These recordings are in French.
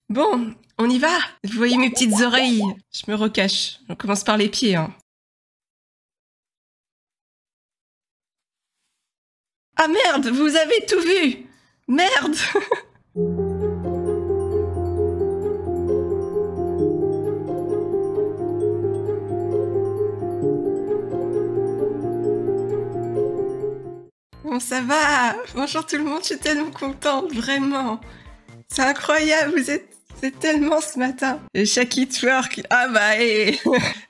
Bon, on y va? Vous voyez mes petites oreilles? Je me recache. On commence par les pieds, hein. Ah merde, vous avez tout vu! Merde! Bon, ça va! Bonjour tout le monde, je suis tellement contente, vraiment! C'est incroyable, vous êtes tellement ce matin! Et Shaki twerk, ah bah et...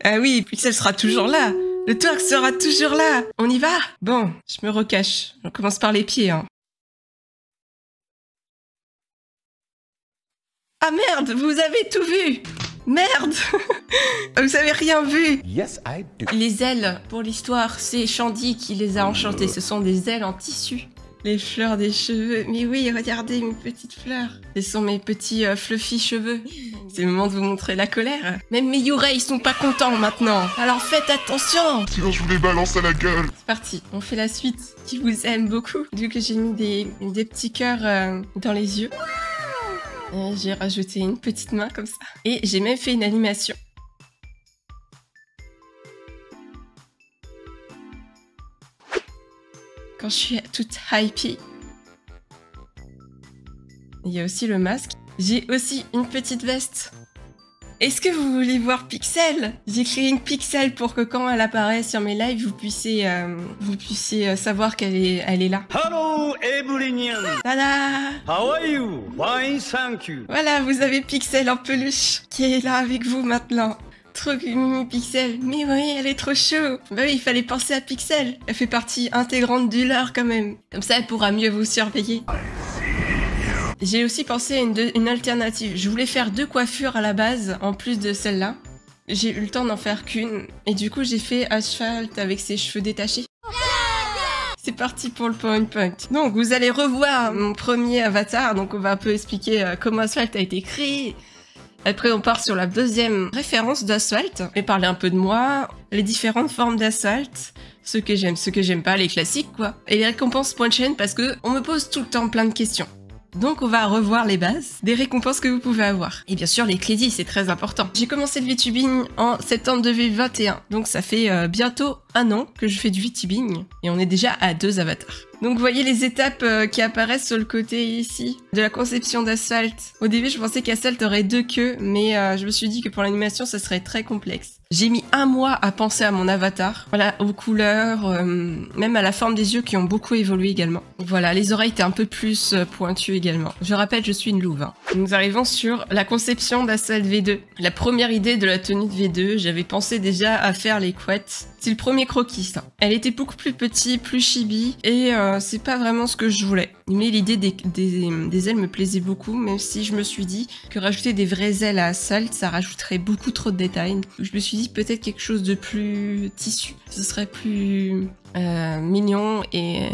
Ah oui, Pixel sera toujours là! Le twerk sera toujours là! On y va? Bon, je me recache. On commence par les pieds, hein. Ah merde, vous avez tout vu! Merde! Vous avez rien vu! Yes, I do. Les ailes, pour l'histoire, c'est Shandy qui les a enchantées. Ce sont des ailes en tissu. Les fleurs des cheveux. Mais oui, regardez mes petites fleurs. Ce sont mes petits fluffy cheveux. C'est le moment de vous montrer la colère. Même mes Yurei sont pas contents maintenant. Alors faites attention! Sinon, je vous les balance à la gueule. C'est parti, on fait la suite. Qui vous aime beaucoup. Vu que j'ai mis des petits cœurs dans les yeux. J'ai rajouté une petite main comme ça. Et j'ai même fait une animation. Quand je suis toute hypée. Il y a aussi le masque. J'ai aussi une petite veste. Est-ce que vous voulez voir Pixel? J'ai créé une Pixel pour que quand elle apparaît sur mes lives, vous puissiez savoir qu'elle est là. Hello everyone. Tada! How are you? Fine, thank you. Voilà, vous avez Pixel en peluche qui est là avec vous maintenant. Trop mimi Pixel. Mais oui, elle est trop chou. Bah oui, il fallait penser à Pixel. Elle fait partie intégrante du lore quand même. Comme ça, elle pourra mieux vous surveiller. J'ai aussi pensé à une alternative. Je voulais faire 2 coiffures à la base, en plus de celle-là. J'ai eu le temps d'en faire qu'une. Et du coup, j'ai fait Asphalt avec ses cheveux détachés. C'est parti pour le PowerPoint. Donc, vous allez revoir mon premier avatar. Donc, on va un peu expliquer comment Asphalt a été créé. Après, on part sur la deuxième référence d'Asphalt. Et parler un peu de moi, les différentes formes d'Asphalt, ce que j'aime pas, les classiques, quoi. Et les récompenses point chain parce que on me pose tout le temps plein de questions. Donc on va revoir les bases des récompenses que vous pouvez avoir. Et bien sûr les crédits, c'est très important. J'ai commencé le VTubing en septembre 2021, donc ça fait bientôt 1 an que je fais du VTubing et on est déjà à 2 avatars. Donc vous voyez les étapes qui apparaissent sur le côté ici de la conception d'Asphalt. Au début je pensais qu'Asphalt aurait 2 queues, mais je me suis dit que pour l'animation ça serait très complexe. J'ai mis 1 mois à penser à mon avatar, voilà, aux couleurs, même à la forme des yeux qui ont beaucoup évolué également. Voilà, les oreilles étaient un peu plus pointues également. Je rappelle, je suis une louve. Hein. Nous arrivons sur la conception d'Asphalt V2. La première idée de la tenue de V2, j'avais pensé déjà à faire les couettes. C'est le premier croquis, ça. Elle était beaucoup plus petite, plus chibi, et c'est pas vraiment ce que je voulais. Mais l'idée des ailes me plaisait beaucoup, même si je me suis dit que rajouter des vraies ailes à Asphalt, ça rajouterait beaucoup trop de détails. Je me suis dit peut-être quelque chose de plus tissu. Ce serait plus mignon et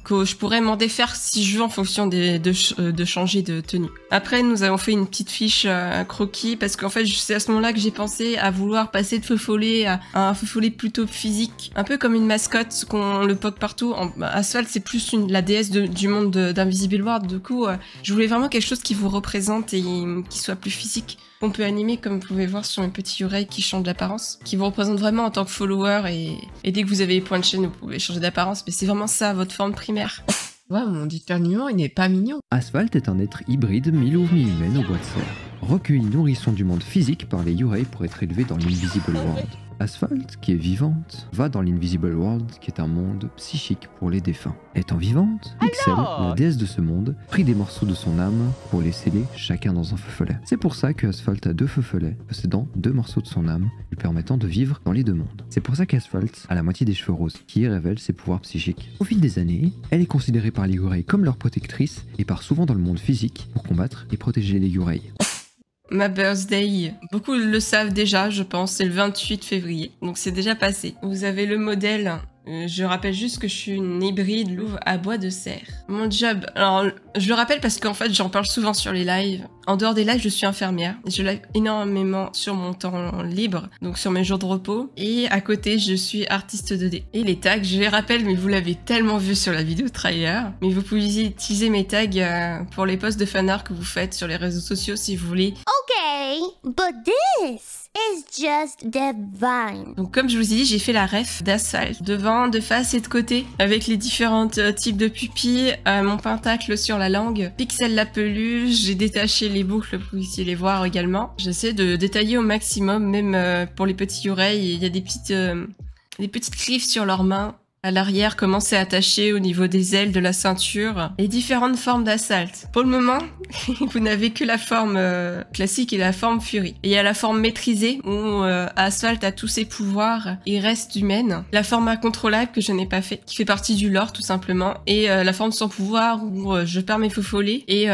que je pourrais m'en défaire si je veux en fonction de changer de tenue. Après, nous avons fait une petite fiche croquis parce qu'en fait, c'est à ce moment-là que j'ai pensé à vouloir passer de feu follet à un feu follet plutôt physique, un peu comme une mascotte qu'on le poke partout. Asphalt, c'est plus la déesse du monde d'Invisible World. Du coup, je voulais vraiment quelque chose qui vous représente et qui soit plus physique. On peut animer, comme vous pouvez voir sur mes petits oreilles qui changent d'apparence, qui vous représentent vraiment en tant que follower et dès que vous avez les points de chaîne, vous pouvez changer d'apparence, mais c'est vraiment ça, votre forme primaire. Ouais, mon discernement, il n'est pas mignon. Asphalt est un être hybride mi-louve mi-humaine au bois de serre. Recueilli nourrisson du monde physique par les Yurei pour être élevé dans l'Invisible World. Asphalt, qui est vivante, va dans l'Invisible World, qui est un monde psychique pour les défunts. Étant vivante, Pixel, la déesse de ce monde, prit des morceaux de son âme pour les sceller chacun dans un feu follet. C'est pour ça que Asphalt a 2 feux follets, possédant 2 morceaux de son âme, lui permettant de vivre dans les 2 mondes. C'est pour ça qu'Asphalt a la moitié des cheveux roses, qui révèle ses pouvoirs psychiques. Au fil des années, elle est considérée par les Yurei comme leur protectrice et part souvent dans le monde physique pour combattre et protéger les Yurei. Ma birthday, beaucoup le savent déjà, je pense, c'est le 28 février, donc c'est déjà passé. Vous avez le modèle Je rappelle juste que je suis une hybride louve à bois de serre. Mon job, alors je le rappelle parce qu'en fait j'en parle souvent sur les lives. En dehors des lives, je suis infirmière. Je live énormément sur mon temps libre, donc sur mes jours de repos. Et à côté, je suis artiste 2D. Et les tags, je les rappelle, mais vous l'avez tellement vu sur la vidéo trailer. Mais vous pouvez utiliser mes tags pour les posts de fanart que vous faites sur les réseaux sociaux si vous voulez. Okay, but this is just divine. Donc comme je vous ai dit, j'ai fait la ref d'Asphalt, devant, de face et de côté, avec les différents types de pupilles, mon pentacle sur la langue, Pixel la peluche, j'ai détaché les boucles pour ici les voir également. J'essaie de détailler au maximum, même pour les petits oreilles, il y a des petites griffes sur leurs mains. À l'arrière, comment c'est attaché au niveau des ailes, de la ceinture, et différentes formes d'Asphalt. Pour le moment, vous n'avez que la forme classique et la forme Fury. Et il y a la forme maîtrisée, où Asphalt a tous ses pouvoirs et reste humaine. La forme incontrôlable, que je n'ai pas fait, qui fait partie du lore tout simplement. Et la forme sans pouvoir, où je perds mes faux follets. Et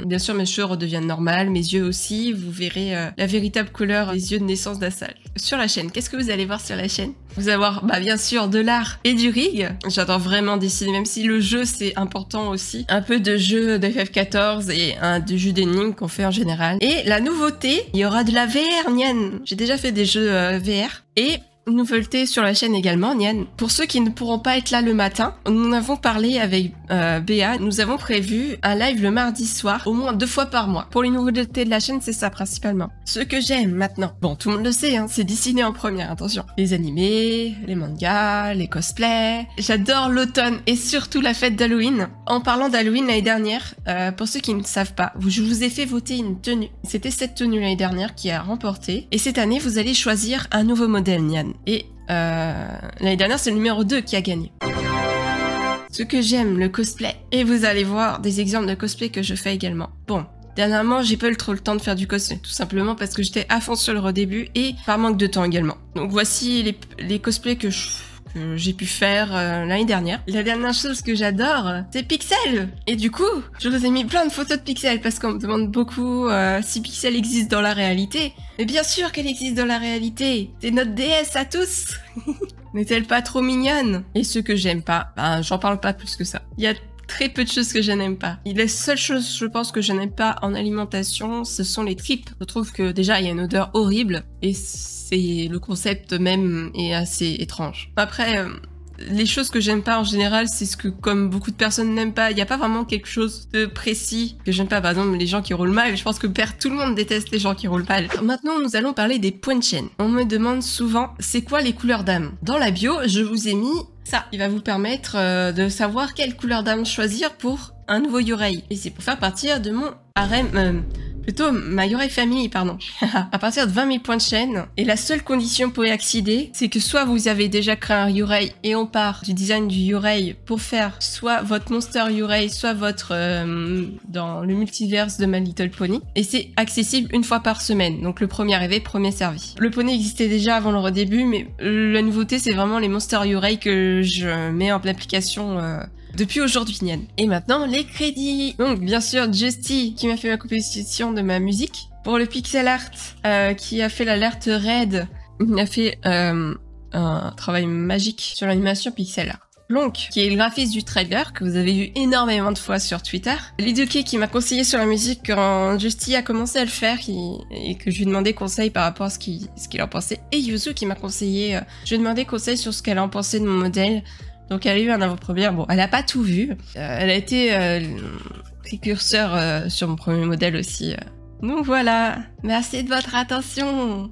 bien sûr, mes cheveux redeviennent normales, mes yeux aussi. Vous verrez la véritable couleur des yeux de naissance d'Asphalt. Sur la chaîne, qu'est-ce que vous allez voir sur la chaîne? Vous allez voir, bien sûr, de l'art et du rig. J'adore vraiment dessiner, même si le jeu c'est important aussi. Un peu de jeu d'FF14 et de jeu d'énigmes qu'on fait en général. Et la nouveauté, il y aura de la VR, Nian. J'ai déjà fait des jeux VR. Et une nouveauté sur la chaîne également, Nian. Pour ceux qui ne pourront pas être là le matin, nous avons parlé avec Béa. Nous avons prévu un live le mardi soir, au moins 2 fois par mois. Pour les nouveautés de la chaîne, c'est ça principalement. Ce que j'aime maintenant, bon, tout le monde le sait, hein, c'est dessiner en première, attention. Les animés, les mangas, les cosplays. J'adore l'automne et surtout la fête d'Halloween. En parlant d'Halloween l'année dernière, pour ceux qui ne savent pas, je vous ai fait voter une tenue. C'était cette tenue l'année dernière qui a remporté. Et cette année, vous allez choisir un nouveau modèle, Nian. Et l'année dernière, c'est le numéro 2 qui a gagné. Ce que j'aime, le cosplay. Et vous allez voir des exemples de cosplay que je fais également. Bon, dernièrement, j'ai pas eu trop le temps de faire du cosplay. Tout simplement parce que j'étais à fond sur le redébut et par manque de temps également. Donc voici les cosplays que j'ai pu faire l'année dernière. La dernière chose que j'adore, c'est Pixel. Et du coup, je vous ai mis plein de photos de Pixel parce qu'on me demande beaucoup si Pixel existe dans la réalité. Mais bien sûr qu'elle existe dans la réalité. C'est notre déesse à tous. N'est-elle pas trop mignonne? Et ce que j'aime pas, j'en parle pas plus que ça. Il y a très peu de choses que je n'aime pas. Et les seules choses, je pense, que je n'aime pas en alimentation, ce sont les tripes. Je trouve que déjà, il y a une odeur horrible et c'est le concept même est assez étrange. Après, les choses que j'aime pas en général, c'est ce que, comme beaucoup de personnes n'aiment pas, il n'y a pas vraiment quelque chose de précis que j'aime pas. Par exemple, les gens qui roulent mal, je pense que tout le monde déteste les gens qui roulent mal. Maintenant, nous allons parler des points de chaîne. On me demande souvent, c'est quoi les couleurs d'âme? Dans la bio, je vous ai mis ça. Il va vous permettre de savoir quelle couleur d'âme choisir pour un nouveau Yurei. Et c'est pour faire partir de mon harem... Plutôt, ma Yurei Family, pardon. À partir de 20 000 points de chaîne. Et la seule condition pour y accéder, c'est que soit vous avez déjà créé un Yurei et on part du design du Yurei pour faire soit votre Monster Yurei, soit votre dans le multiverse de My Little Pony. Et c'est accessible une fois par semaine. Donc le premier arrivé, premier servi. Le poney existait déjà avant le redébut, mais la nouveauté, c'est vraiment les Monster Yurei que je mets en application depuis aujourd'hui, Nian. Et maintenant, les crédits. Donc, bien sûr, Justy, qui m'a fait ma composition de ma musique. Pour le pixel art, qui a fait l'alerte raid, il a fait un travail magique sur l'animation pixel art. Lonk, qui est le graphiste du trailer, que vous avez vu énormément de fois sur Twitter. Liduke, qui m'a conseillé sur la musique quand Justy a commencé à le faire, et que je lui ai demandé conseil par rapport à ce qu'il en pensait. Et Yuzu, qui m'a conseillé, je lui ai demandé conseil sur ce qu'elle en pensait de mon modèle. Donc elle a eu un avant-première, bon, elle a pas tout vu. Elle a été précurseur sur mon premier modèle aussi. Donc voilà, merci de votre attention.